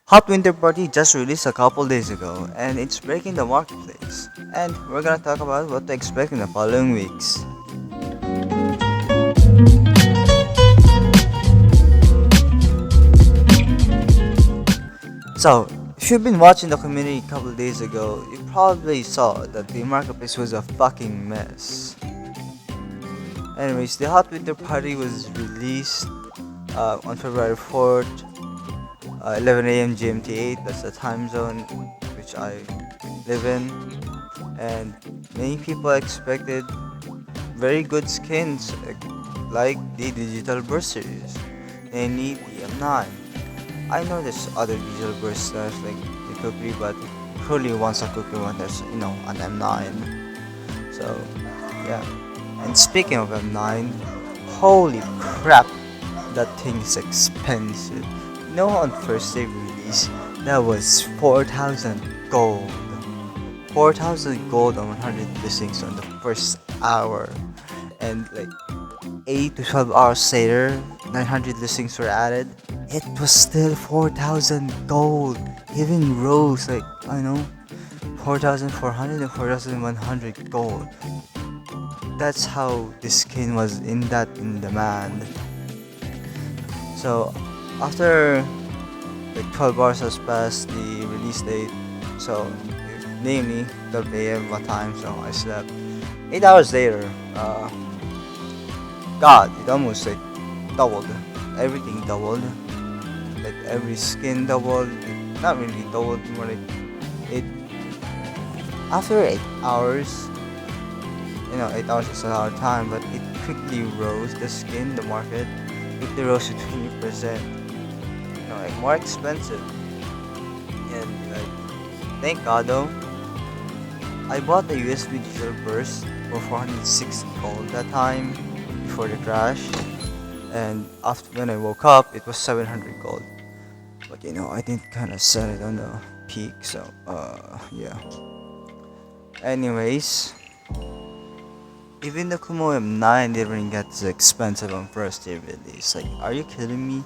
Hot Winter Party just released a couple days ago and it's breaking the marketplace. And we're gonna talk about what to expect in the following weeks. So, if you've been watching the community a couple days ago, you probably saw that the marketplace was a fucking mess. Anyways, the Hot Winter Party was released on February 4th, 11 a.m. GMT 8, that's the time zone which I live in. And many people expected very good skins like the digital burst series, namely the M9. I know there's other digital burst stuff like the Kukri, but truly wants a Kukri one that's an M9. So yeah. And speaking of M9, holy crap, that thing is expensive. On first day release, that was 4,000 gold. 4,000 gold on 100 listings on the first hour. And like 8 to 12 hours later, 900 listings were added. It was still 4,000 gold. Even rose 4,400 and 4,100 gold. That's how this skin was in demand. So after like 12 hours has passed the release date, so namely 12 a.m. what time, so I slept. 8 hours later, God, it almost like doubled. Everything doubled. Like every skin doubled. Not really doubled, more like it. After 8 hours, 8 hours is a lot of time, but it quickly rose. The skin, the market, quickly rose to 20%. Like more expensive. And like, thank God though, I bought the USB digital burst for 460 gold that time before the crash, and after when I woke up, it was 700 gold. But I didn't kind of sell it on the peak, so yeah. Anyways, even the Kumo M9 didn't get as expensive on first day release. Like, are you kidding me?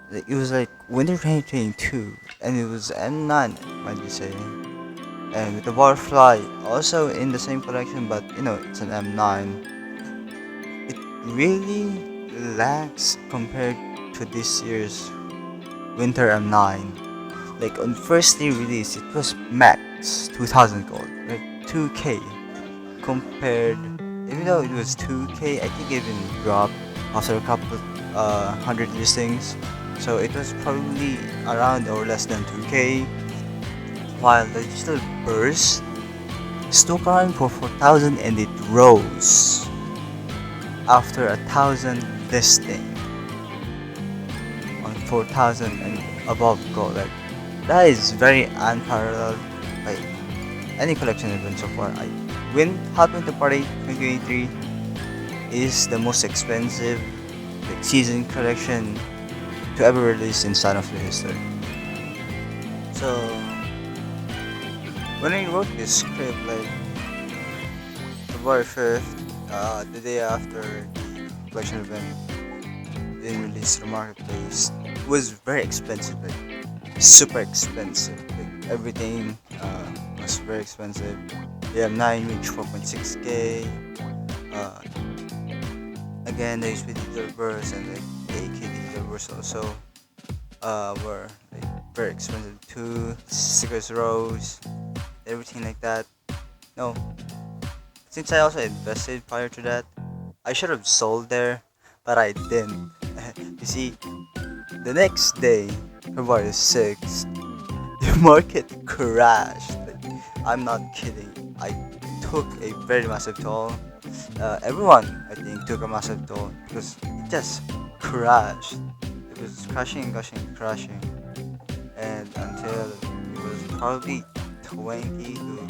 Like, it was like winter 2022, and it was M9, might be saying. And with the butterfly, also in the same collection, but it's an M9. It really lacks compared to this year's winter M9. Like on first day release, it was max 2,000 gold, like 2k. Compared, even though it was 2k, I think it even dropped after a couple hundred listings. So it was probably around or less than 2k. While the digital burst still around for 4,000 and it rose after 1,000 listing on 4,000 and above gold. Like, that is very unparalleled by any collection event so far. Hot Winter Party 2023 is the most expensive season collection to ever release in Standoff history. So when I wrote this script, like February 5th, the day after the collection event being released to the marketplace, it was very expensive, like super expensive. Like everything was very expensive. The M9 reached 4.6k. Again, the USB digital burst and like the AK digital burst also were like very expensive too. Stickers rose, everything like that. No, since I also invested prior to that, I should have sold there, but I didn't. You see, the next day, February 6th, the market crashed. Like, I'm not kidding. I took a very massive toll. Everyone, I think, took a massive toll because it just crashed. It was crashing, crashing, and until it was probably 20 to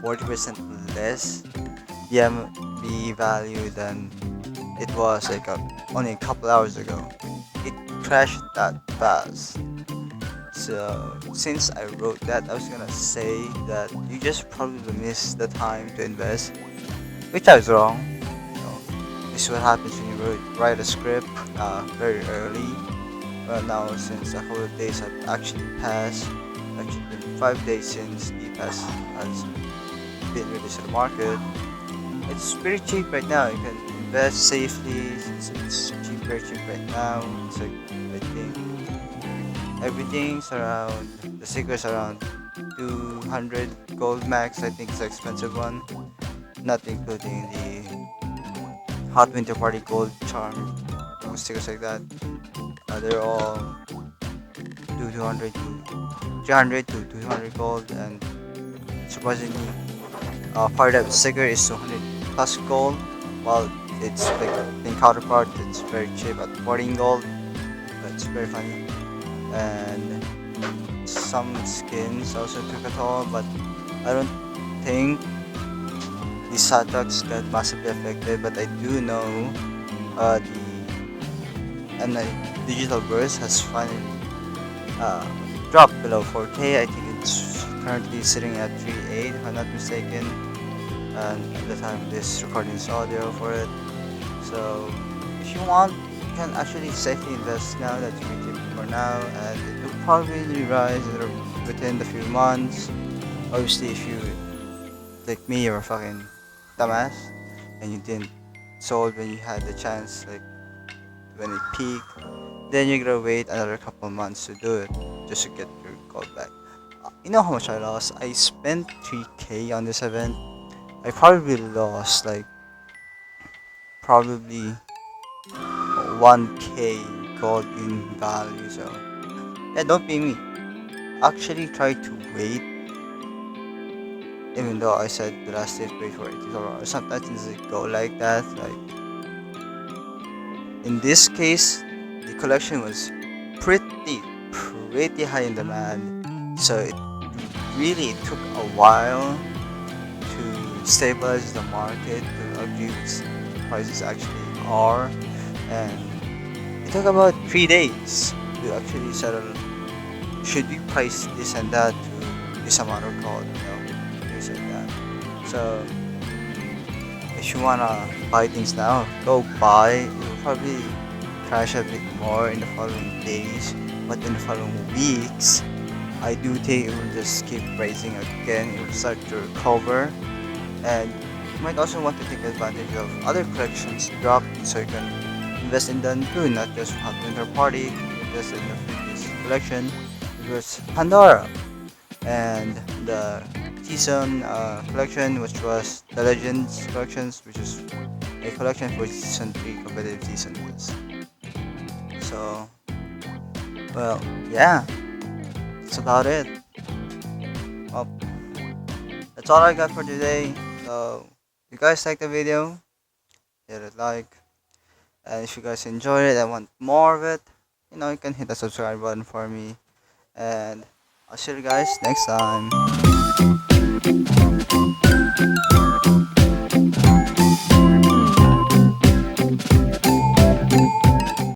40% less the value than it was like only a couple hours ago. It crashed that fast. So since I wrote that, I was gonna say that you just probably missed the time to invest, which I was wrong. This is what happens when you write a script very early, well, now since a couple of days have actually passed. Actually been 5 days since the pass has been released to the market. It's pretty cheap right now. You can invest safely since it's cheap, very cheap right now. It's like I think everything's around the stickers around 200 gold max. I think it's an expensive one, not including the Hot Winter Party gold charm stickers like that. They're all 200 to 300 to 200 gold, and surprisingly, part of the sticker is 200 plus gold, while it's like in counterpart, it's very cheap at 14 gold. But it's very funny, and some skins also took a toll, but I don't think the Satox got massively affected. But I do know the and digital burst has finally dropped below 4K. I think it's currently sitting at 3.8 if I'm not mistaken, and at the time this recording is audio for it. So if you want, you can actually safely invest now that you can keep it for now, and it will probably rise within the few months. Obviously, if you like me, you're a fucking dumbass and you didn't sold when you had the chance, like when it peaked, then you're gonna wait another couple months to do it just to get your gold back. You know how much I lost? I spent 3K on this event. I probably lost like probably 1K gold in value. So yeah, don't be me. Actually, try to wait. Even though I said the last day wait for 80 dollars, sometimes it go like that. Like in this case, the collection was pretty high in demand, so it really took a while to stabilize the market to agree with prices actually are, and it took about 3 days to actually settle. Should we price this and that to this amount of gold? Things like that. So if you wanna buy things now, go buy. It will probably crash a bit more in the following days, but in the following weeks, I do think it will just keep rising again. It will start to recover, and you might also want to take advantage of other collections dropping so you can invest in them too, not just Hot Winter Party. You can invest in the previous collection, which was Pandora, and the season collection, which was the Legends collections, which is a collection for season 3 competitive season. So, well, yeah, that's about it. Well, that's all I got for today. So, if you guys like the video, hit a like, and if you guys enjoyed it and want more of it, you can hit the subscribe button for me, and I'll see you guys next time.